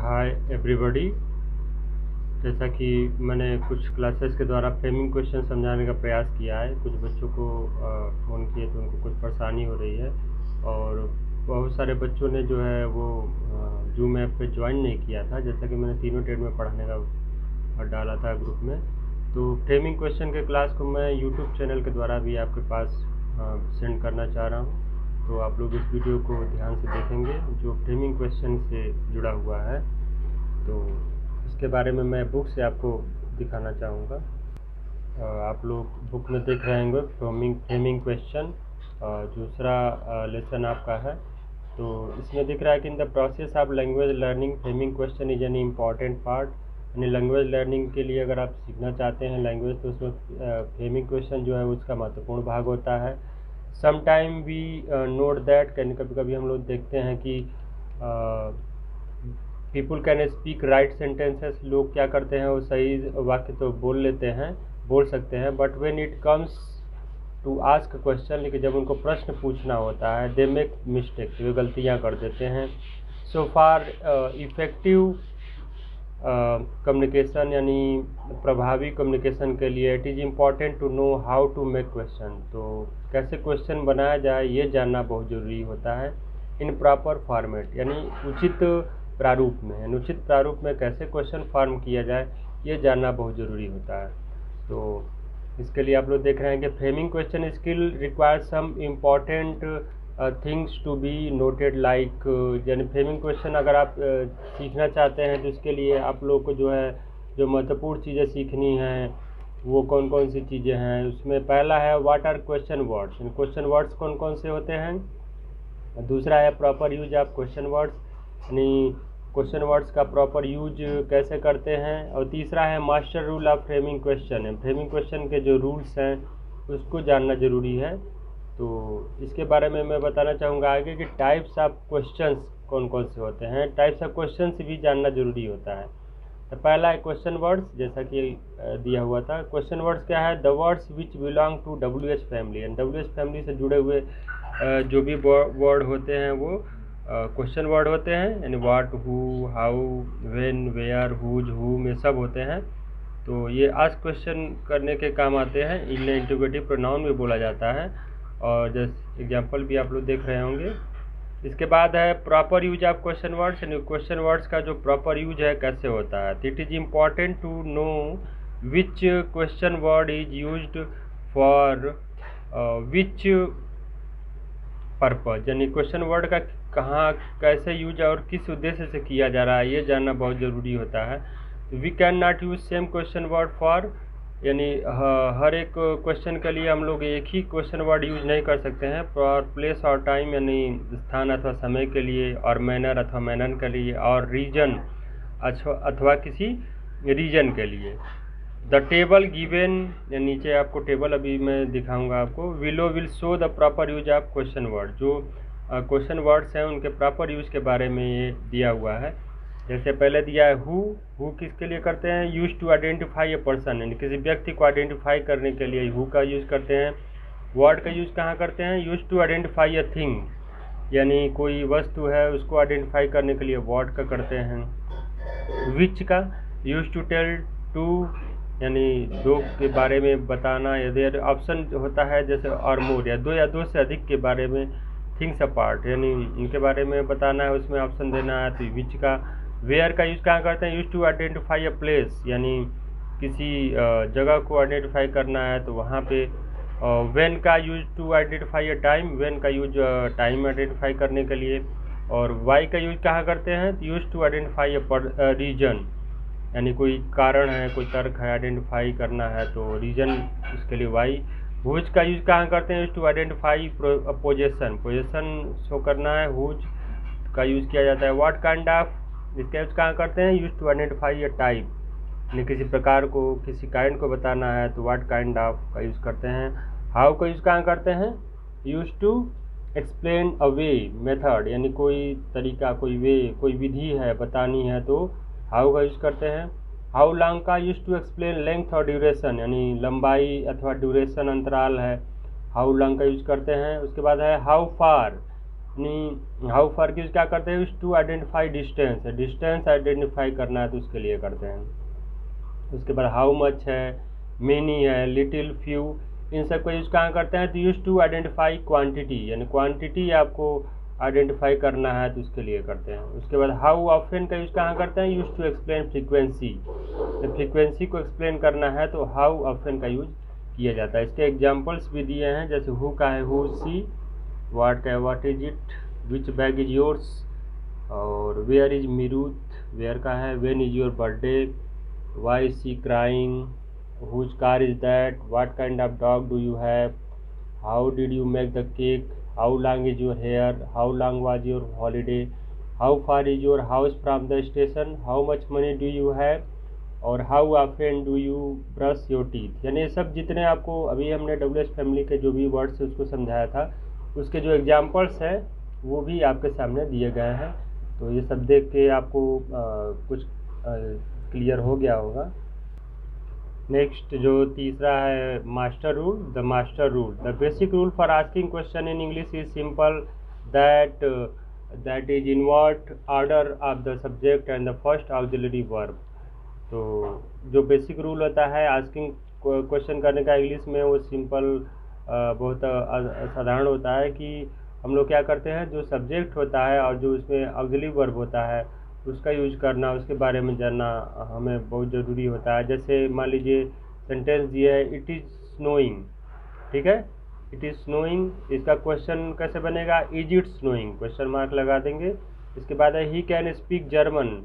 Hi everybody. जैसा कि मैंने कुछ क्लासेस के द्वारा फ्रेमिंग क्वेश्चन समझाने का प्रयास किया है, कुछ बच्चों को फ़ोन किए तो उनको कुछ परेशानी हो रही है और बहुत सारे बच्चों ने जो है वो जूम ऐप पे ज्वाइन नहीं किया था, जैसा कि मैंने तीनों ट्रेड में पढ़ाने का डाला था ग्रुप में। तो फ्रेमिंग क्वेश्चन के क्लास को मैं यूट्यूब चैनल के द्वारा भी आपके पास सेंड करना चाह रहा हूँ। तो आप लोग इस वीडियो को ध्यान से देखेंगे जो फ्रेमिंग क्वेश्चन से जुड़ा हुआ है। तो इसके बारे में मैं बुक से आपको दिखाना चाहूँगा। आप लोग बुक में देख रहे होंगे फ्रेमिंग क्वेश्चन, दूसरा लेसन आपका है। तो इसमें दिख रहा है कि in the process of language learning framing question is an important part. यानी लैंग्वेज लर्निंग के लिए अगर आप सीखना चाहते हैं लैंग्वेज तो उसमें फ्रेमिंग क्वेश्चन जो है उसका महत्वपूर्ण भाग होता है। समटाइम वी नोट दैट, कभी कभी हम लोग देखते हैं कि people can speak right sentences. लोग क्या करते हैं वो सही वाक्य तो बोल सकते हैं, but when it comes to ask question, लेकिन जब उनको प्रश्न पूछना होता है दे मेक मिस्टेक, वे गलतियाँ कर देते हैं। सो फॉर इफ़ेक्टिव कम्युनिकेशन यानी प्रभावी कम्युनिकेशन के लिए it is important to know how to make question. तो कैसे क्वेश्चन बनाया जाए ये जानना बहुत ज़रूरी होता है। इन प्रॉपर फॉर्मेट यानी उचित प्रारूप में, यानी उचित प्रारूप में कैसे क्वेश्चन फॉर्म किया जाए ये जानना बहुत ज़रूरी होता है। तो इसके लिए आप लोग देख रहे हैं कि framing question skill require some important things to be noted like, यानी फ्रेमिंग क्वेश्चन अगर आप सीखना चाहते हैं तो इसके लिए आप लोग को जो महत्वपूर्ण चीज़ें सीखनी हैं वो कौन कौन सी चीज़ें हैं। उसमें पहला है what are question words, question words कौन कौन से होते हैं। दूसरा है proper use of question words, यानी क्वेश्चन वर्ड्स का प्रॉपर यूज कैसे करते हैं। और तीसरा है master rule of framing question, है फ्रेमिंग क्वेश्चन के जो रूल्स हैं उसको जानना ज़रूरी है। तो इसके बारे में मैं बताना चाहूँगा आगे कि टाइप्स ऑफ क्वेश्चंस कौन कौन से होते हैं। टाइप्स ऑफ क्वेश्चंस भी जानना ज़रूरी होता है। तो पहला है क्वेश्चन वर्ड्स, जैसा कि दिया हुआ था। क्वेश्चन वर्ड्स क्या है, the words which belong to WH family, and WH family से जुड़े हुए जो भी वर्ड होते हैं वो क्वेश्चन वर्ड होते हैं, यानी what, who, how, when, where, whose, whom, ये सब होते हैं। तो ये आस्क क्वेश्चन करने के काम आते हैं। इन्हें इंटरोगेटिव प्रोनाउन भी बोला जाता है और जैसे एग्जांपल भी आप लोग देख रहे होंगे। इसके बाद है proper use of question words, यानी क्वेश्चन वर्ड्स का जो प्रॉपर यूज है कैसे होता है। It is important to know which question word is used for which purpose, यानी क्वेश्चन वर्ड का कहाँ कैसे यूज और किस उद्देश्य से किया जा रहा है ये जानना बहुत ज़रूरी होता है। We can not use same question word for, यानी हर एक क्वेश्चन के लिए हम लोग एक ही क्वेश्चन वर्ड यूज नहीं कर सकते हैं। फॉर प्लेस और टाइम, यानी स्थान अथवा समय के लिए, और मैनर अथवा मैनर के लिए, और रीजन अथवा किसी रीजन के लिए। द टेबल गिवन, या नीचे आपको टेबल अभी मैं दिखाऊंगा आपको, willow will show the proper use of question word. जो क्वेश्चन वर्ड्स हैं उनके प्रॉपर यूज के बारे में ये दिया हुआ है। जैसे पहले दिया है हु किसके लिए करते हैं, use to identify a person, यानी किसी व्यक्ति को आइडेंटिफाई करने के लिए हु का यूज करते हैं। वर्ड का यूज कहाँ करते हैं, use to identify a thing, यानी कोई वस्तु है उसको आइडेंटिफाई करने के लिए वर्ड का करते हैं। विच का यूज टू टेल टू, यानी दो के बारे में बताना। यदि ऑप्शन होता है जैसे और मोर, या दो से अधिक के बारे में, थिंग्स अपार्ट, यानी इनके बारे में बताना है, उसमें ऑप्शन देना है तो विच का। वेयर का यूज कहाँ करते हैं, use to identify a place, यानी किसी जगह को आइडेंटिफाई करना है तो वहाँ पे। व्हेन का use to identify a time, when का यूज टाइम आइडेंटिफाई करने के लिए। और वाई का यूज कहाँ करते हैं, use to identify a reason, यानी कोई कारण है, कोई तर्क है, आइडेंटिफाई करना है तो रीजन उसके लिए वाई। हुज का यूज कहाँ करते हैं, use to identify possession show करना है, हुज का यूज किया जाता है। व्हाट काइंड ऑफ, इसका यूज कहाँ करते हैं, use to identify a type, यानी किसी प्रकार को, किसी काइंड को बताना है तो व्हाट काइंड ऑफ का यूज करते हैं। हाउ का यूज कहाँ करते हैं, use to explain a way method, यानी कोई तरीका, कोई वे, कोई विधि है बतानी है तो हाउ का यूज करते हैं। हाउ लॉन्ग का यूज टू एक्सप्लेन लेंथ और ड्यूरेशन, यानी लंबाई अथवा ड्यूरेशन अंतराल है, हाउ लॉन्ग का यूज करते हैं। उसके बाद है हाउ फार, यानी हाउ फार की क्या करते हैं, टू आइडेंटिफाई डिस्टेंस है, डिस्टेंस आइडेंटिफाई करना है तो उसके लिए करते हैं। उसके बाद हाउ मच है, मेनी है, लिटिल, फ्यू, इन सब का यूज़ कहाँ करते हैं, तो यूज टू आइडेंटिफाई क्वांटिटी, यानी क्वांटिटी आपको आइडेंटिफाई करना है तो उसके लिए करते हैं। उसके बाद हाउ ऑफन का यूज़ कहाँ करते हैं, यूज टू एक्सप्लेन फ्रीक्वेंसी, जब फ्रीक्वेंसी को एक्सप्लेन करना है तो हाउ ऑफन का यूज किया जाता है। इसके एग्जाम्पल्स भी दिए हैं, जैसे हु का है हु सी, वाट का है what is it, which bag is yours, और वेयर इज मीरूथ, वेयर का है when is your birthday, why is she crying, whose car is that, what kind of dog do you have, how did you make the cake, how long is your hair, how long was your holiday, how far is your house from the station, how much money do you have, और how often do you brush your teeth. यानी ये सब जितने आपको अभी हमने WH family के जो भी वर्ड्स उसको समझाया था, उसके जो एग्जाम्पल्स हैं वो भी आपके सामने दिए गए हैं। तो ये सब देख के आपको कुछ क्लियर हो गया होगा। नेक्स्ट जो तीसरा है master rule, the master rule, the basic rule for asking question in English is simple, that is in what order of the subject and the first auxiliary verb. तो जो बेसिक रूल होता है asking question करने का English में, वो simple बहुत साधारण होता है कि हम लोग क्या करते हैं, जो सब्जेक्ट होता है और जो उसमें ऑक्सिलरी वर्ब होता है उसका यूज करना, उसके बारे में जानना हमें बहुत ज़रूरी होता है। जैसे मान लीजिए सेंटेंस दिया है इट इज़ स्नोइंग, ठीक है, इट इज़ स्नोइंग, इसका क्वेश्चन कैसे बनेगा, is it snowing, question mark लगा देंगे। इसके बाद है ही कैन स्पीक जर्मन,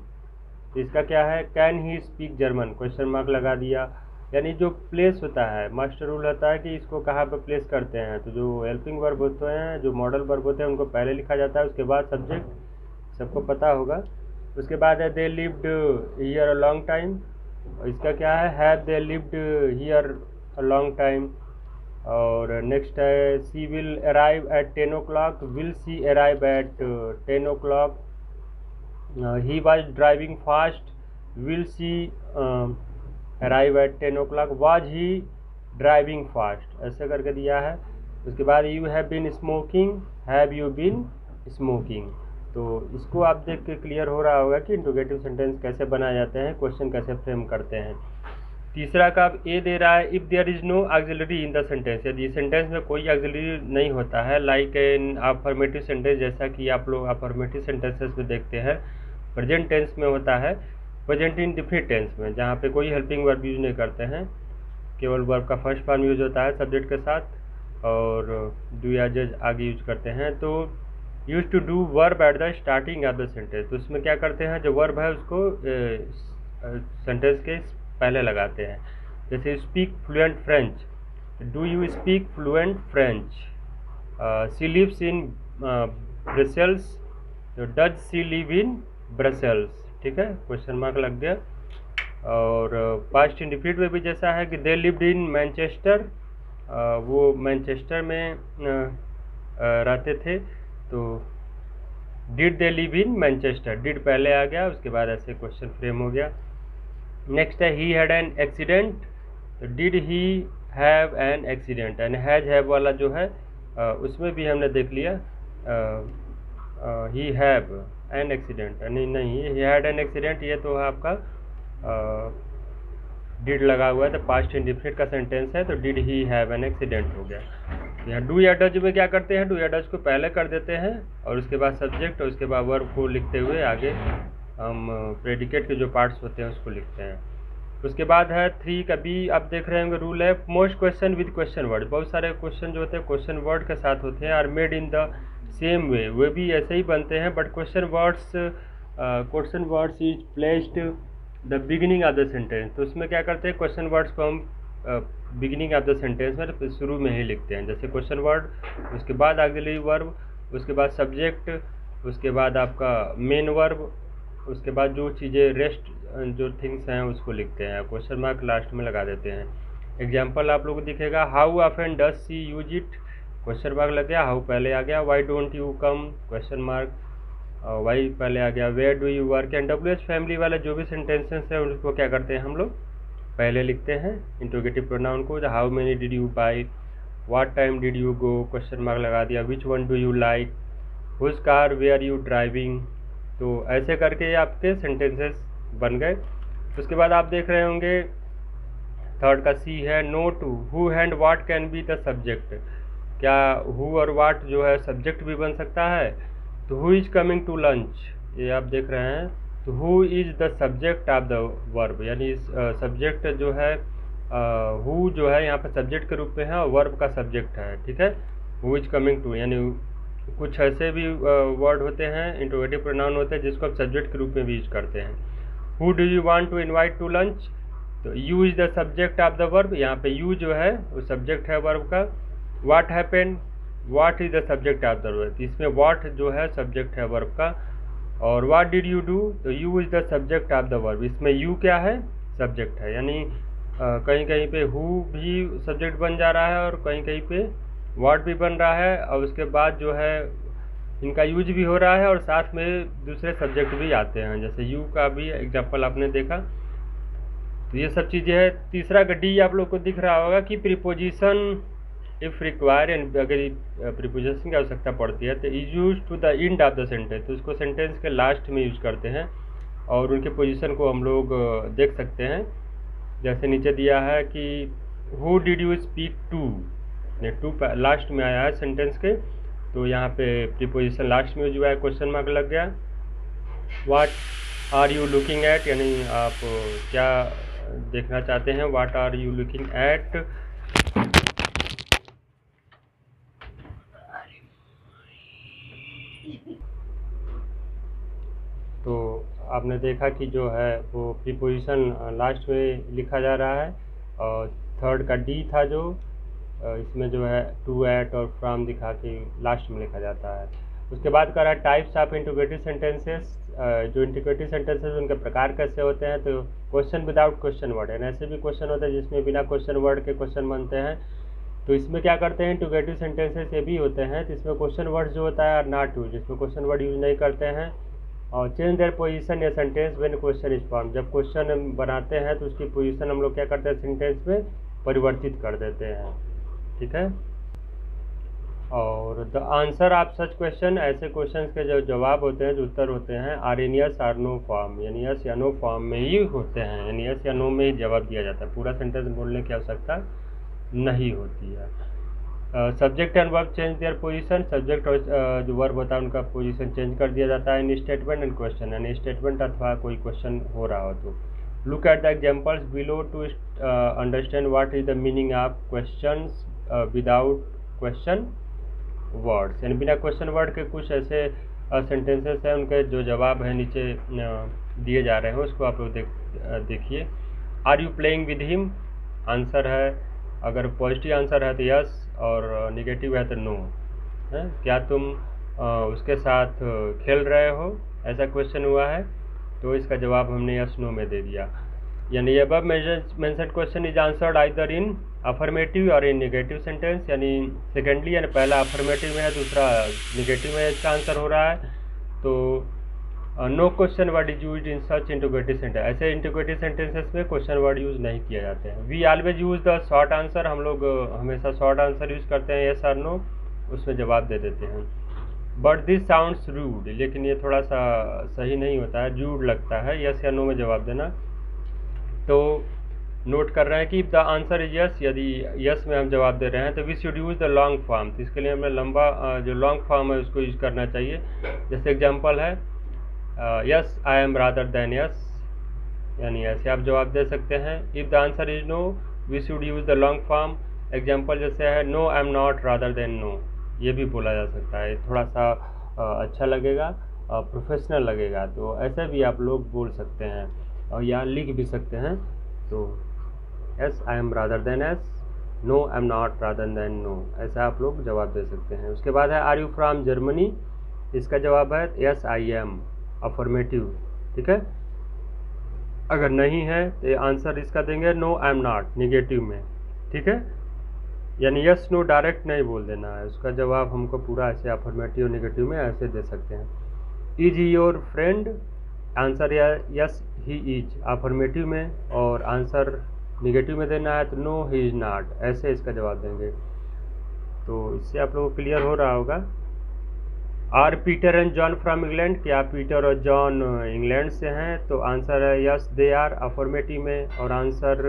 तो इसका क्या है, can he speak German, question mark लगा दिया। यानी जो प्लेस होता है, मास्टर रूल होता है कि इसको कहाँ पर प्लेस करते हैं, तो जो हेल्पिंग वर्ब होते हैं, जो मॉडल वर्ब होते हैं उनको पहले लिखा जाता है, उसके बाद सब्जेक्ट, सबको पता होगा। उसके बाद है they lived here a long time, इसका क्या है, have they lived here a long time. और नेक्स्ट है she will arrive at 10 o'clock, will she arrive at 10 o'clock, he was driving fast, will she arrive at 10 o'clock, was he driving fast, ऐसे करके दिया है। उसके बाद you have been smoking, have you been smoking। तो इसको आप देख के क्लियर हो रहा होगा कि इंट्रोगेटिव सेंटेंस कैसे बनाए जाते हैं, क्वेश्चन कैसे फ्रेम करते हैं। तीसरा का अब ए दे रहा है, if there is no auxiliary in the sentence, यदि सेंटेंस में कोई ऑक्सिलरी नहीं होता है, लाइक इन अफर्मेटिव सेंटेंस, जैसा कि आप लोग अफर्मेटिव सेंटेंसेस में देखते हैं प्रेजेंट टेंस में होता है, प्रेजेंट इंडेफिनिट टेंस में, जहाँ पे कोई हेल्पिंग वर्ब यूज नहीं करते हैं, केवल वर्ब का फर्स्ट फॉर्म यूज होता है सब्जेक्ट के साथ, और डू या जज आगे यूज करते हैं। तो use to do verb at the starting of the sentence, तो उसमें क्या करते हैं, जो वर्ब है उसको सेंटेंस के पहले लगाते हैं। जैसे speak fluent French, do you speak fluent French, she lives in Brussels, does she live in Brussels, ठीक है, क्वेश्चन मार्क लग गया। और पास्ट इंडिफिनिट में भी जैसा है कि दे लिव्ड इन मैनचेस्टर, वो मैनचेस्टर में रहते थे, तो did they live in Manchester, did पहले आ गया, उसके बाद ऐसे क्वेश्चन फ्रेम हो गया। नेक्स्ट है ही हैड एन एक्सीडेंट, तो did he have an accident, and has have वाला जो है उसमें भी हमने देख लिया ही हैव एन एक्सीडेंट, नहीं ही हैड एन एक्सीडेंट, ये तो आपका डिड लगा हुआ है, तो पास्ट इंडेफिनिट का सेंटेंस है, तो did he have an accident हो गया। यहाँ डू या डज में क्या करते हैं, डू या डज को पहले कर देते हैं और उसके बाद सब्जेक्ट और उसके बाद वर्ब को लिखते हुए आगे हम प्रेडिकेट के जो पार्ट्स होते हैं उसको लिखते हैं। उसके बाद है 3 का बी, आप देख रहे होंगे रूल है, most question with question word, बहुत सारे क्वेश्चन जो होते हैं क्वेश्चन वर्ड के साथ होते हैं, are made in the same way, वे भी ऐसे ही बनते हैं, but question words is placed the beginning of the sentence, तो उसमें क्या करते हैं, क्वेश्चन वर्ड्स को हम बिगिनिंग ऑफ द सेंटेंस में शुरू में ही लिखते हैं, जैसे क्वेश्चन वर्ड, उसके बाद ऑक्सिलरी वर्ब, उसके बाद सब्जेक्ट, उसके बाद आपका मेन वर्ब, उसके बाद जो चीज़ें रेस्ट जो थिंग्स हैं उसको लिखते हैं, क्वेश्चन मार्क लास्ट में लगा देते हैं। एग्जाम्पल आप लोगों को दिखेगा, how often does she use it, question mark लग गया, हाउ पहले आ गया, why don't you come, question mark, why पहले आ गया, where do you work, and WH family वाले जो भी सेंटेंसेस हैं उनको क्या करते हैं हम लोग पहले लिखते हैं इंट्रोगेटिव प्रोनाउन को, how many did you buy, what time did you go, question mark लगा दिया, which one do you like, whose car way are you driving. तो ऐसे करके ये आपके सेंटेंसेस बन गए। उसके बाद आप देख रहे होंगे थर्ड का सी है no to who and what can be the subject. क्या हु और वाट जो है सब्जेक्ट भी बन सकता है। तो who is coming to lunch, ये आप देख रहे हैं। तो who is the subject of the verb, यानी सब्जेक्ट जो है हु जो है यहाँ पे सब्जेक्ट के रूप में है और वर्ब का सब्जेक्ट है। ठीक है, हु इज कमिंग टू, यानी कुछ ऐसे भी वर्ड होते हैं इंट्रोगेटिव प्रोनाउन होते हैं जिसको आप सब्जेक्ट के रूप में भी यूज करते हैं। Who do you want to invite to lunch, तो you is the subject of the verb, यहाँ पे यू जो है वो सब्जेक्ट है वर्ब का। What happened, what is the subject of the verb, इसमें व्हाट जो है सब्जेक्ट है वर्ब का। और व्हाट डिड यू डू, तो you is the subject of the verb, इसमें यू क्या है सब्जेक्ट है। यानी कहीं कहीं पे हु भी सब्जेक्ट बन जा रहा है और कहीं कहीं पे व्हाट भी बन रहा है, और उसके बाद जो है इनका यूज भी हो रहा है और साथ में दूसरे सब्जेक्ट भी आते हैं, जैसे यू का भी एग्जाम्पल आपने देखा। तो ये सब चीज़ें हैं। तीसरा का डी आप लोग को दिख रहा होगा कि प्रीपोजिशन इफ रिक्वायर, अगर प्रीपोजिशन की आवश्यकता पड़ती है तो is use to the end of the sentence, तो इसको सेंटेंस के लास्ट में यूज करते हैं और उनके पोजीशन को हम लोग देख सकते हैं। जैसे नीचे दिया है कि who did you speak to, to last में आया है सेंटेंस के, तो यहाँ पे प्रीपोजिशन लास्ट में जो है क्वेश्चन मार्क लग गया। What are you looking at, यानी आप क्या देखना चाहते हैं, what are you looking at. तो आपने देखा कि जो है वो प्रीपोजिशन लास्ट में लिखा जा रहा है। और थर्ड का डी था जो इसमें जो है टू, एट और फ्रॉम दिखा के लास्ट में लिखा जाता है। उसके बाद करा टाइप्स ऑफ इंटीग्रेटिव सेंटेंसेस, जो इंटीग्रेटिव सेंटेंसेस उनके प्रकार कैसे होते हैं। तो क्वेश्चन विदाउट क्वेश्चन वर्ड, यानी ऐसे भी क्वेश्चन होते हैं जिसमें बिना क्वेश्चन वर्ड के क्वेश्चन बनते हैं। तो इसमें क्या करते हैं इंटीग्रेटिव सेंटेंसेस ये भी होते हैं, तो इसमें क्वेश्चन वर्ड जो होता है आर नॉट यूज, इसमें क्वेश्चन वर्ड यूज नहीं करते हैं। और चेंज देयर पोजीशन या sentence when question is form, जब क्वेश्चन बनाते हैं तो उसकी पोजीशन हम लोग क्या करते हैं सेंटेंस में परिवर्तित कर देते हैं। ठीक है, और the answer of such question, ऐसे क्वेश्चंस के जो जवाब होते हैं, जो उत्तर होते हैं, are in yes or no form, यानी यस या नो फॉर्म में ही होते हैं, यानी यस या नो में ही जवाब दिया जाता है, पूरा सेंटेंस बोलने की आवश्यकता नहीं होती है। Subject and verb change their position, subject और जो वर्ब होता है उनका पोजीशन चेंज कर दिया जाता है इन स्टेटमेंट एंड क्वेश्चन, यानी स्टेटमेंट अथवा कोई क्वेश्चन हो रहा हो तो। Look at the examples below to understand what is the meaning of questions without question words, यानी बिना क्वेश्चन वर्ड के कुछ ऐसे सेंटेंसेस हैं, उनके जो जवाब है नीचे दिए जा रहे हैं, उसको आप लोग देखिए। Are you playing with him, answer है, अगर पॉजिटिव आंसर है तो यस और निगेटिव है तो नो है। क्या तुम उसके साथ खेल रहे हो, ऐसा क्वेश्चन हुआ है, तो इसका जवाब हमने यस नो में दे दिया। यानी above mentioned question is answered either in affirmative और इन नेगेटिव सेंटेंस, यानी सेकेंडली यानी पहला अफर्मेटिव में है, दूसरा निगेटिव में इसका आंसर हो रहा है। तो no question word is used in such integrative sentence, ऐसे इंटीग्रेटिव सेंटेंसेस में क्वेश्चन वर्ड यूज नहीं किया जाते हैं। We always use the short answer, हम लोग हमेशा शॉर्ट आंसर यूज करते हैं, यस और नो, उसमें जवाब दे देते हैं। बट दिस साउंड्स रूड, लेकिन ये थोड़ा सा सही नहीं होता है, रूड लगता है यस या नो में जवाब देना। तो नोट कर रहे हैं कि द आंसर इज यस, यदि यस में हम जवाब दे रहे हैं तो we should use the long form, तो इसके लिए हमें लंबा जो लॉन्ग फॉर्म है उसको यूज करना चाहिए। जैसे एग्जांपल है yes I am rather than yes, यानी ऐसे आप जवाब दे सकते हैं। If the answer is no we should use the long form. Example जैसे है no I am not rather than no, ये भी बोला जा सकता है, थोड़ा सा अच्छा लगेगा, प्रोफेशनल लगेगा, तो ऐसे भी आप लोग बोल सकते हैं और या लिख भी सकते हैं। तो yes I am rather than yes, no I am not rather than no, ऐसा आप लोग जवाब दे सकते हैं। उसके बाद है आर यू फ्रॉम जर्मनी, इसका जवाब है यस आई एम, अफर्मेटिव। ठीक है, अगर नहीं है तो आंसर इसका देंगे no I am not, negative में। ठीक है, यानी यस नो डायरेक्ट नहीं बोल देना है, उसका जवाब हमको पूरा ऐसे अफर्मेटिव नेगेटिव में ऐसे दे सकते हैं। Is he your friend, answer yes he is, affirmative में, और आंसर निगेटिव में देना है तो नो ही इज नॉट, ऐसे इसका जवाब देंगे। तो इससे आप लोगों को क्लियर हो रहा होगा। Are Peter and John from England, क्या पीटर और जॉन इंग्लैंड से हैं? तो आंसर है यस दे आर अफर्मेटिव में, और आंसर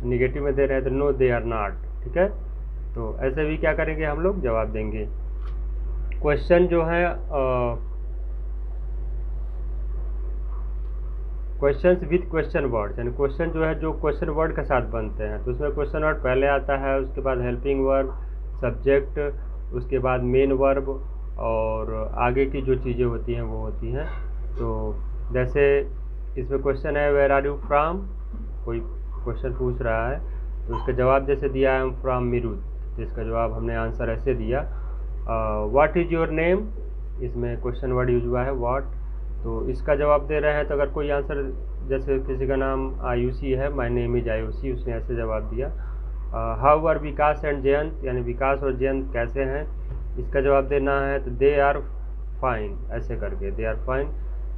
निगेटिव में दे रहे हैं तो नो दे आर नॉट। ठीक है, तो ऐसे भी क्या करेंगे हम लोग, जवाब देंगे। क्वेश्चन जो है क्वेश्चंस विद क्वेश्चन वर्ड, यानी क्वेश्चन जो है जो क्वेश्चन वर्ड के साथ बनते हैं, तो उसमें क्वेश्चन वर्ड पहले आता है, उसके बाद हेल्पिंग वर्ब, सब्जेक्ट, उसके बाद मेन वर्ब, और आगे की जो चीज़ें होती हैं वो होती हैं। तो जैसे इसमें क्वेश्चन है वेयर आर यू फ्रॉम, कोई क्वेश्चन पूछ रहा है, तो उसका जवाब जैसे दिया आई एम फ्रॉम मीरूत, तो इसका जवाब हमने आंसर ऐसे दिया। व्हाट इज़ योर नेम, इसमें क्वेश्चन वर्ड यूज हुआ है व्हाट, तो इसका जवाब दे रहे हैं। तो अगर कोई आंसर, जैसे किसी का नाम आयुषी है, माय नेम इज आयुषी, उसने ऐसे जवाब दिया। How are Vikas and Jayant, यानी विकास और जयंत कैसे हैं, इसका जवाब देना है तो दे आर फाइन, ऐसे करके दे आर फाइन,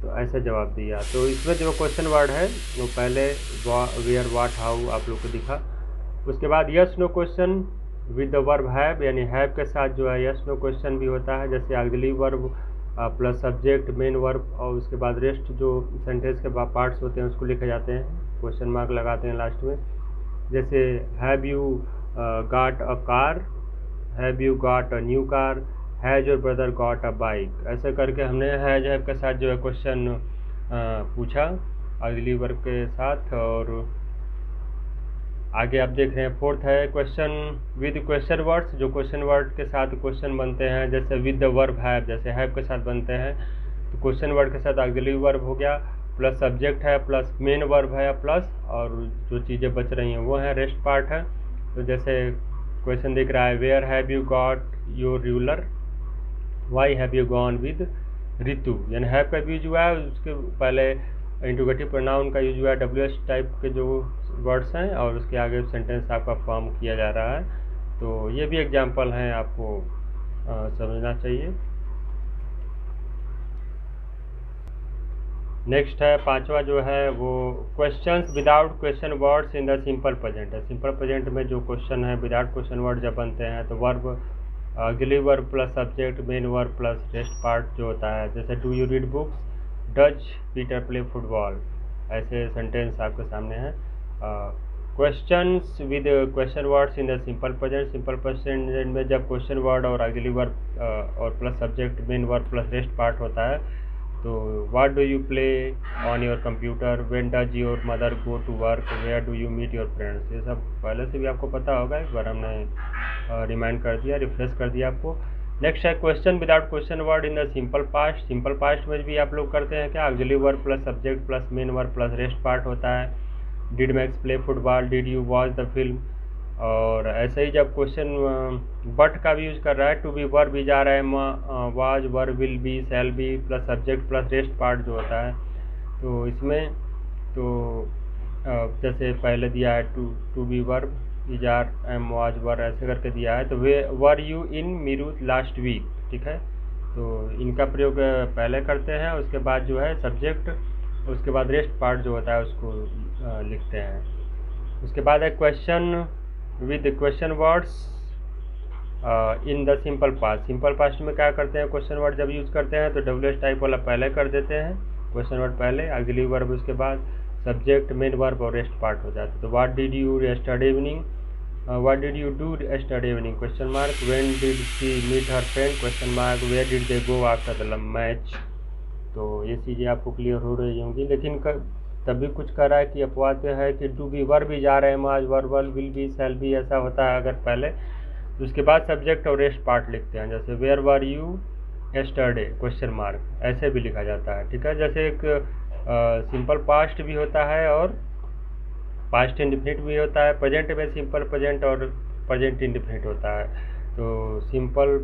तो ऐसे जवाब दिया। तो इसमें जो क्वेश्चन वर्ड है वो पहले वेयर वाट हाउ आप लोग को दिखा। उसके बाद yes no question with the verb have, यानी हैव के साथ जो है यस नो क्वेश्चन भी होता है, जैसे auxiliary verb plus subject main verb, और उसके बाद रेस्ट जो सेंटेंस के पार्ट्स होते हैं उसको लिखे जाते हैं, क्वेश्चन मार्क लगाते हैं लास्ट में। जैसे have you got a car, have you got a new car, has your brother got a bike, ऐसे करके हमने हैज हैव के साथ जो है क्वेश्चन पूछा ऑक्सिलरी वर्ब के साथ। और आगे आप देख रहे हैं फोर्थ है क्वेश्चन विद क्वेश्चन वर्ड्स, जो क्वेश्चन वर्ड के साथ क्वेश्चन बनते हैं, जैसे विद द वर्ब हैव, जैसे हैव के साथ बनते हैं, तो क्वेश्चन वर्ड के साथ ऑक्सिलरी वर्ब हो गया, प्लस सब्जेक्ट है, प्लस मेन वर्ब है, प्लस और जो चीज़ें बच रही हैं वो है रेस्ट पार्ट है। तो जैसे क्वेश्चन दिख रहा है where have you got your ruler, why have you gone with Ritu, यानी हैव का यूज हुआ है, उसके पहले इंट्रोगेटिव प्रोनाउन का यूज हुआ है, डब्ल्यूएच टाइप के जो वर्ड्स हैं, और उसके आगे सेंटेंस आपका फॉर्म किया जा रहा है। तो ये भी एग्जांपल हैं, आपको समझना चाहिए। नेक्स्ट है पांचवा जो है वो questions without question words in the simple present है। सिंपल प्रेजेंट में जो क्वेश्चन है विदाउट क्वेश्चन वर्ड जब बनते हैं तो verb auxiliary verb plus subject main verb plus rest part जो होता है, जैसे do you read books, does Peter play football, ऐसे सेंटेंस आपके सामने हैं। Questions with question words in the simple present, simple present में जब क्वेश्चन वर्ड और ऑक्सिलरी वर्ब और plus subject main verb plus rest part होता है, तो what do you play on your computer, when does your mother go to work, where do you meet your friends, ये सब पहले से भी आपको पता होगा, एक बार हमने रिमाइंड कर दिया, रिफ्रेश कर दिया आपको। नेक्स्ट है question without question word in the simple past, simple past में भी आप लोग करते हैं क्या, auxiliary verb plus subject plus main verb plus rest part होता है। Did max play football, did you watch the film, और ऐसे ही जब क्वेश्चन बट का भी यूज कर रहा है, टू बी वर्ब भी जा रहा है, was verb will be shall be plus subject plus rest part जो होता है, तो इसमें तो जैसे पहले दिया है to be verb is are am was were, ऐसे करके दिया है, तो where were you in Meerut last week, ठीक है, तो इनका प्रयोग पहले करते हैं, उसके बाद जो है सब्जेक्ट, उसके बाद रेस्ट पार्ट जो होता है उसको लिखते हैं। उसके बाद है question with question words in the simple past, simple past में क्या करते हैं, क्वेश्चन वर्ड जब यूज करते हैं तो डब्ल्यूएच टाइप वाला पहले कर देते हैं, क्वेश्चन वर्ड पहले, ऑक्सिलरी वर्ब उसके बाद, सब्जेक्ट मेन वर्ब और रेस्ट पार्ट हो जाता है। तो what did you yesterday evening, what did you do yesterday evening, question mark, when did she meet her friend, question mark, where did they go after the match. तो ये चीज़ें आपको clear हो रही होंगी, लेकिन तभी कुछ कर रहा है कि अपवाद है कि टू बी वर्ब भी जा रहे हैं, आज verbal will be shall be ऐसा होता है अगर पहले, तो उसके बाद सब्जेक्ट और रेस्ट पार्ट लिखते हैं, जैसे where were you yesterday question mark, ऐसे भी लिखा जाता है, ठीक है। जैसे एक सिंपल पास्ट भी होता है और पास्ट इंडिफिनिट भी होता है, प्रेजेंट में सिंपल प्रेजेंट और प्रेजेंट इंडिफिनिट होता है। तो सिंपल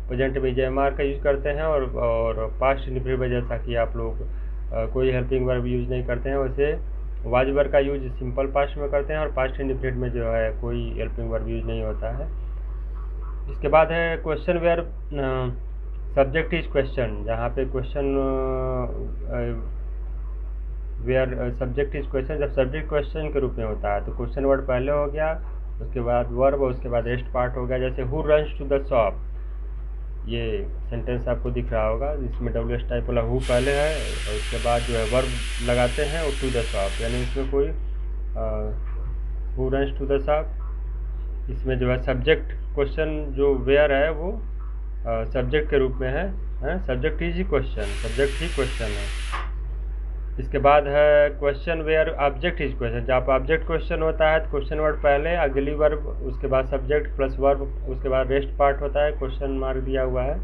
प्रेजेंट में जेएमआर का यूज़ करते हैं, और पास्ट इंडिफिनिट में जैसा कि आप लोग कोई हेल्पिंग वर्ब यूज़ नहीं करते हैं, वैसे वाज वर्ब का यूज सिंपल पास्ट में करते हैं, और पास्ट इंडिफिनिट में जो है कोई हेल्पिंग वर्ब यूज नहीं होता है। इसके बाद है question where subject is question, जहाँ पे question where subject is question, जब सब्जेक्ट क्वेश्चन के रूप में होता है तो क्वेश्चन वर्ड पहले हो गया, उसके बाद वर्ब, उसके बाद रेस्ट पार्ट हो गया। जैसे who runs to the shop, ये सेंटेंस आपको दिख रहा होगा, इसमें WH टाइप वाला हु पहले है और उसके बाद जो है वर्ब लगाते हैं और टू द शॉप, यानी इसमें कोई who runs to the shop. इसमें जो है सब्जेक्ट क्वेश्चन जो वेयर है वो सब्जेक्ट के रूप में है, सब्जेक्ट इज ही क्वेश्चन, सब्जेक्ट ही क्वेश्चन है। इसके बाद है question where object is question. जहाँ पर ऑब्जेक्ट क्वेश्चन होता है तो क्वेश्चन वर्ड पहले, अगली वर्ब, उसके बाद सब्जेक्ट प्लस वर्ब, उसके बाद रेस्ट पार्ट होता है, क्वेश्चन मार्क दिया हुआ है।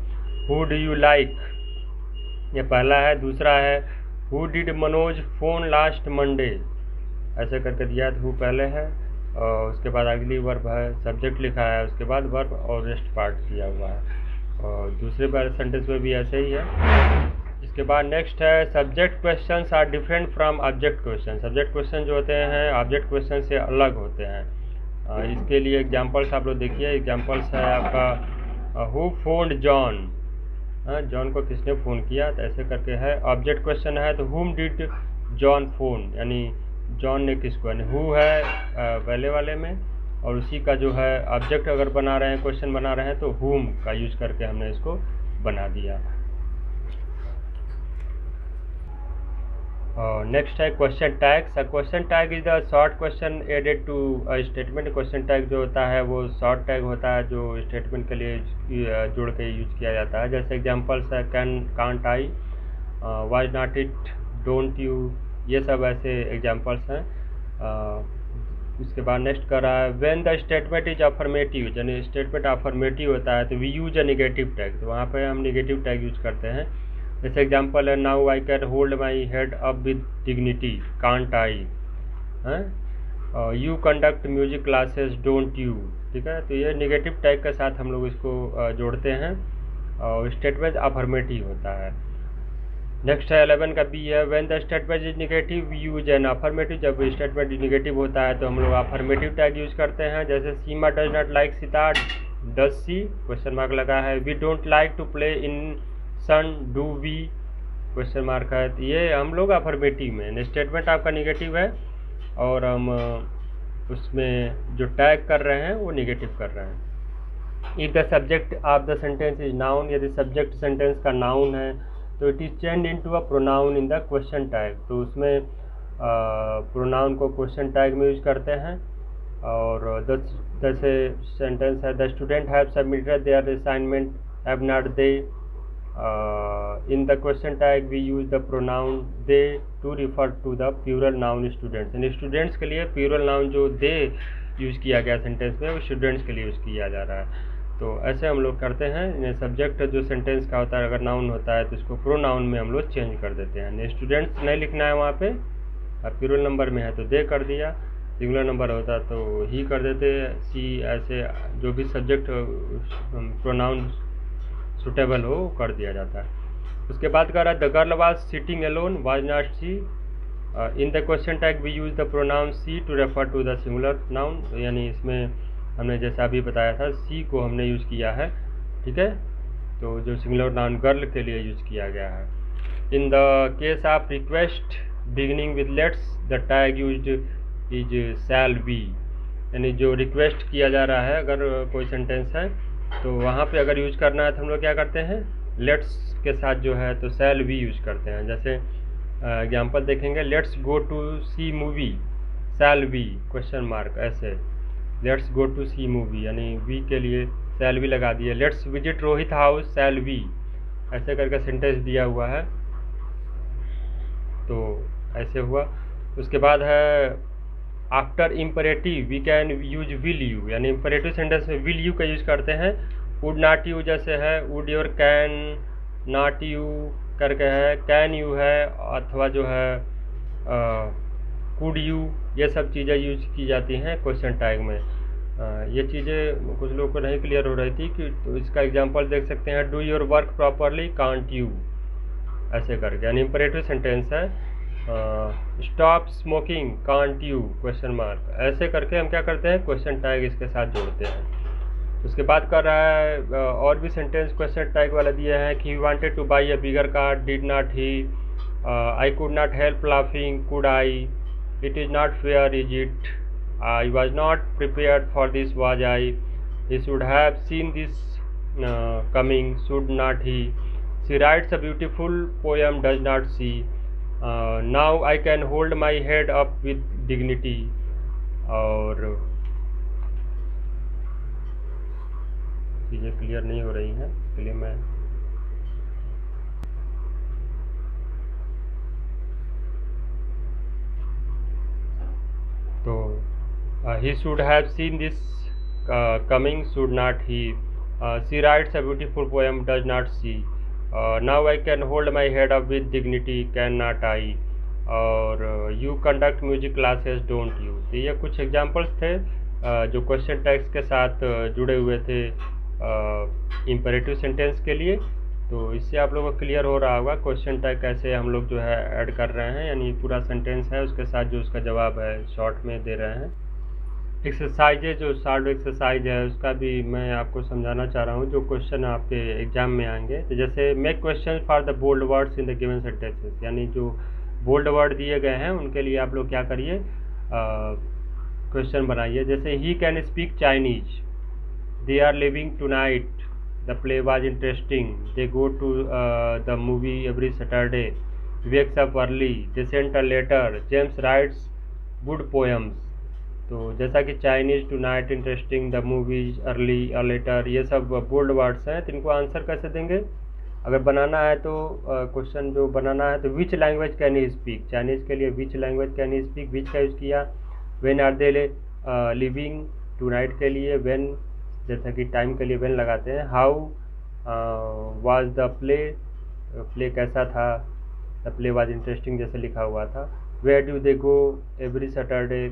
हु डू यू लाइक, ये पहला है। दूसरा है who did Manoj phone last Monday, ऐसे करके दिया है, तो हु पहले है और उसके बाद अगली वर्ब है, सब्जेक्ट लिखा है, उसके बाद वर्ब और रेस्ट पार्ट दिया हुआ है। और दूसरे बार सेंटेंस में भी ऐसे ही है। इसके बाद नेक्स्ट है subject questions are different from object question. Subject question जो होते हैं ऑब्जेक्ट क्वेश्चन से अलग होते हैं। इसके लिए एग्जांपल्स आप लोग देखिए। एग्जांपल्स है आपका हु फोन्ड जॉन, जॉन को किसने फ़ोन किया, तो ऐसे करके है। ऑब्जेक्ट क्वेश्चन है तो हुम डिड जॉन फोन, यानी जॉन ने किसको, यानी हु है पहले वाले में और उसी का जो है ऑब्जेक्ट अगर बना रहे हैं, क्वेश्चन बना रहे हैं तो हुम का यूज करके हमने इसको बना दिया। नेक्स्ट है question tag. Question tag is the short question added to statement. Question tag जो होता है वो शॉर्ट टैग होता है जो स्टेटमेंट के लिए जोड़ के यूज किया जाता है। जैसे एग्जांपल्स है can, can't I, was not it, don't you, ये सब ऐसे एग्जांपल्स हैं। उसके बाद नेक्स्ट कर रहा है when the statement is affirmative, यानी स्टेटमेंट अफर्मेटिव होता है तो we use a negative tag, तो वहाँ पे हम नेगेटिव टैग यूज करते हैं। जैसे एग्जांपल है now I can hold my head up with dignity, can't I, you conduct music classes, don't you, ठीक है। तो ये नेगेटिव टैग के साथ हम लोग इसको जोड़ते हैं और स्टेटमेंट अफर्मेटिव होता है। नेक्स्ट है 11 का बी है when the statement is negative use N affirmative. जब स्टेटमेंट नेगेटिव होता है तो हम लोग अफर्मेटिव टैग यूज करते हैं। जैसे Seema does not like sitar, does she, question mark लगा है। We don't like to play in sun, do we, question mark है। तो ये हम लोग अफर्मेटिव में, स्टेटमेंट आपका नेगेटिव है और हम उसमें जो टैग कर रहे हैं वो नेगेटिव कर रहे हैं। If the subject of the sentence is noun, यदि सब्जेक्ट सेंटेंस का नाउन है तो it is change into a pronoun in the question tag, तो उसमें प्रोनाउन को क्वेश्चन टैग में यूज करते हैं। और जैसे सेंटेंस है the student have submitted there assignment, have not they, in the question tag we use the pronoun they to refer to the plural noun students, यानी स्टूडेंट्स के लिए प्लूरल नाउन जो they यूज़ किया गया sentence में वो students के लिए यूज़ किया जा रहा है। तो ऐसे हम लोग करते हैं। सब्जेक्ट जो सेंटेंस का होता है अगर नाउन होता है तो इसको प्रोनाउन में हम लोग चेंज कर देते हैं। स्टूडेंट्स नहीं लिखना है वहाँ पे, प्लूरल नंबर में है तो दे कर दिया, सिंगुलर नंबर होता तो ही कर देते, सी, ऐसे जो भी सब्जेक्ट प्रोनाउन सुटेबल हो कर दिया जाता है। उसके बाद कह रहा है the girl was sitting alone, was not she, in the question tag we use the pronoun she to refer to the singular noun, यानी इसमें हमने जैसा अभी बताया था सी को हमने यूज़ किया है, ठीक है। तो जो सिंगुलर नाउन गर्ल के लिए यूज़ किया गया है। In the case of request beginning with let's the tag used is shall be, यानी जो रिक्वेस्ट किया जा रहा है अगर कोई सेंटेंस है तो वहाँ पे अगर यूज करना है तो हम लोग क्या करते हैं, लेट्स के साथ जो है तो शैल बी यूज करते हैं। जैसे एग्जांपल देखेंगे let's go to see movie, shall we, question mark, ऐसे let's go to see movie, यानी वी के लिए शैल बी लगा दिए। Let's visit Rohit house, shall we, ऐसे करके सेंटेंस दिया हुआ है तो ऐसे हुआ। उसके बाद है after imperative we can use will you, यानी इम्परेटिव सेंटेंस में विल यू का यूज करते हैं। वुड नॉट यू जैसे है, would your, can not you करके है, कैन यू है, अथवा जो है कुड यू, ये सब चीज़ें यूज की जाती हैं क्वेश्चन टैग में। ये चीज़ें कुछ लोगों को नहीं क्लियर हो रही थी कि, तो इसका एग्जांपल देख सकते हैं do your work properly, can't you, ऐसे करके, यानी इम्परेटिव सेंटेंस है। Stop smoking, can't you, question mark, ऐसे करके हम क्या करते हैं क्वेश्चन टैग इसके साथ जोड़ते हैं। उसके बाद कर रहा है और भी सेंटेंस क्वेश्चन टैग वाला दिया है कि he wanted two by a bigger car, did not he, I could not help laughing, could I, it is not fair, is it, I was not prepared for this, was I, he should have seen this coming, should not he? She writes a beautiful poem, does not she? Now I can hold my head up with dignity. और चीज़ें clear नहीं हो रही हैं, इसके लिए मैं तो he should have seen this coming, should not he? She writes a beautiful poem, does not she? Now I can hold my head up with dignity, cannot I? और you conduct music classes, don't you? तो ये कुछ examples थे जो question tags के साथ जुड़े हुए थे इम्पेरेटिव सेंटेंस के लिए। तो इससे आप लोगों को क्लियर हो रहा होगा क्वेश्चन टैग कैसे हम लोग जो है ऐड कर रहे हैं, यानी पूरा सेंटेंस है उसके साथ जो उसका जवाब है शॉर्ट में दे रहे हैं। एक्सरसाइजेज जो शार्ट एक्सरसाइज है उसका भी मैं आपको समझाना चाह रहा हूँ जो क्वेश्चन आपके एग्जाम में आएंगे। तो जैसे make question for the bold words in the given sentences, यानी जो बोल्ड वर्ड दिए गए हैं उनके लिए आप लोग क्या करिए, क्वेश्चन बनाइए। जैसे he can speak Chinese, they are living tonight, the play was interesting, they go to the movie every Saturday, wakes up early, they sent a letter, James writes good poems. तो जैसा कि Chinese, tonight, interesting, the movies, early, a letter, ये सब bold words हैं। तो इनको answer कैसे देंगे? अगर बनाना है तो क्वेश्चन जो बनाना है तो which language can he speak, Chinese के लिए which language can he speak, which का यूज़ किया। When are they living, tonight के लिए व्हेन, जैसा कि टाइम के लिए व्हेन लगाते हैं। How was the play, play कैसा था, द प्ले वाज इंटरेस्टिंग जैसे लिखा हुआ था। Where do they go every Saturday,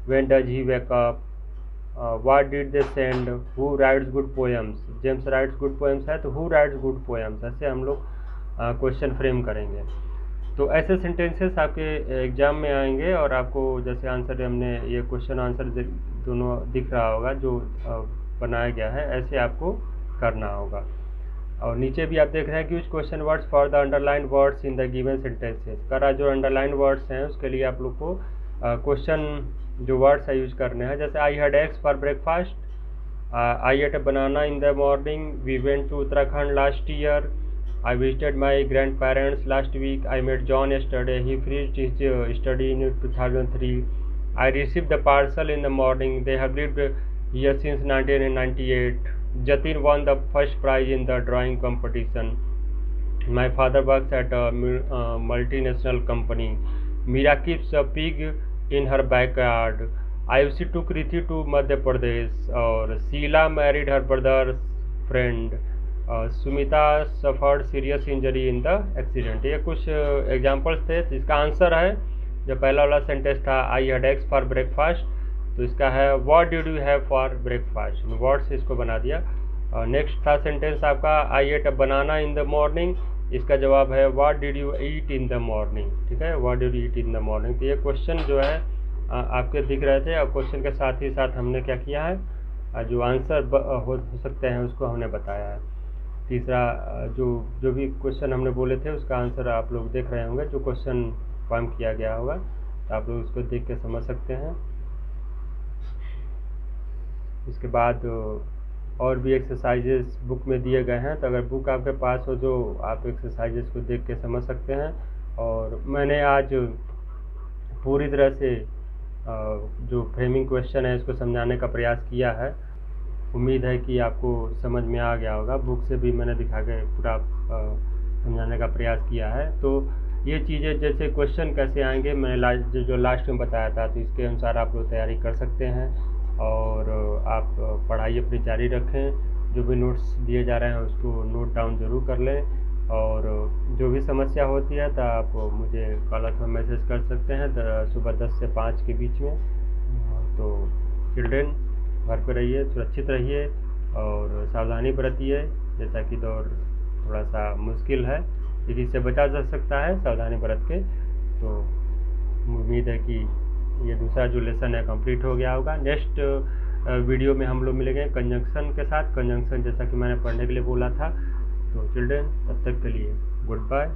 when does he wake up, what did they send, who writes good poems, James writes good poems है तो who writes good poems, ऐसे हम लोग question frame करेंगे। तो ऐसे सेंटेंसेस आपके एग्जाम में आएंगे और आपको जैसे आंसर हमने ये क्वेश्चन आंसर दोनों दिख रहा होगा जो बनाया गया है, ऐसे आपको करना होगा। और नीचे भी आप देख रहे हैं कि use question words for the underline words in the given sentences, करा जो अंडरलाइन वर्ड्स हैं उसके लिए आप लोग को क्वेश्चन जो वर्ड्स है यूज करने हैं। जैसे I had eggs for breakfast, I ate a banana in the morning, we went to Uttarakhand last year, I visited my grandparents last week, I met John yesterday, he finished his study in 2003, I received the parcel in the morning, they have lived here since 1998, Jatin won the first prize in the drawing competition, my father works at a multinational company, Mira keeps a pig in her backyard, Ayushi took Rithi to Madhya Pradesh, और Sheila married her brother's friend, Sumita suffered serious injury in the accident. ये कुछ examples थे। तो इसका answer है जो पहला वाला सेंटेंस था I had eggs for breakfast, तो इसका है what did you have for breakfast, word से इसको बना दिया। नेक्स्ट था सेंटेंस आपका I ate a banana in the morning, इसका जवाब है what did you eat in the morning, ठीक है, what did you eat in the morning. तो ये क्वेश्चन जो है आपके दिख रहे थे और क्वेश्चन के साथ ही साथ हमने क्या किया है जो आंसर हो सकते हैं उसको हमने बताया है। तीसरा जो भी क्वेश्चन हमने बोले थे उसका आंसर आप लोग देख रहे होंगे, जो क्वेश्चन फॉर्म किया गया होगा तो आप लोग उसको देख के समझ सकते हैं। इसके बाद और भी एक्सरसाइजेस बुक में दिए गए हैं, तो अगर बुक आपके पास हो जो आप एक्सरसाइजेस को देख के समझ सकते हैं। और मैंने आज पूरी तरह से जो फ्रेमिंग क्वेश्चन है इसको समझाने का प्रयास किया है। उम्मीद है कि आपको समझ में आ गया होगा। बुक से भी मैंने दिखा के पूरा समझाने का प्रयास किया है। तो ये चीज़ें जैसे क्वेश्चन कैसे आएंगे मैंने जो लास्ट में बताया था, तो इसके अनुसार आप लोग तैयारी कर सकते हैं और आप पढ़ाई अपनी जारी रखें। जो भी नोट्स दिए जा रहे हैं उसको नोट डाउन ज़रूर कर लें और जो भी समस्या होती है तो आप मुझे कॉल अथवा मैसेज कर सकते हैं सुबह 10 से 5 के बीच में। तो चिल्ड्रेन घर पर रहिए, सुरक्षित रहिए और सावधानी बरतिए। जैसा कि दौर थोड़ा सा मुश्किल है लेकिन इससे बचा जा सकता है सावधानी बरत के। तो उम्मीद है कि ये दूसरा जो लेसन है कंप्लीट हो गया होगा। नेक्स्ट वीडियो में हम लोग मिलेंगे कंजंक्शन के साथ। कंजंक्शन जैसा कि मैंने पढ़ने के लिए बोला था। तो चिल्ड्रेन तब तक के लिए गुड बाय।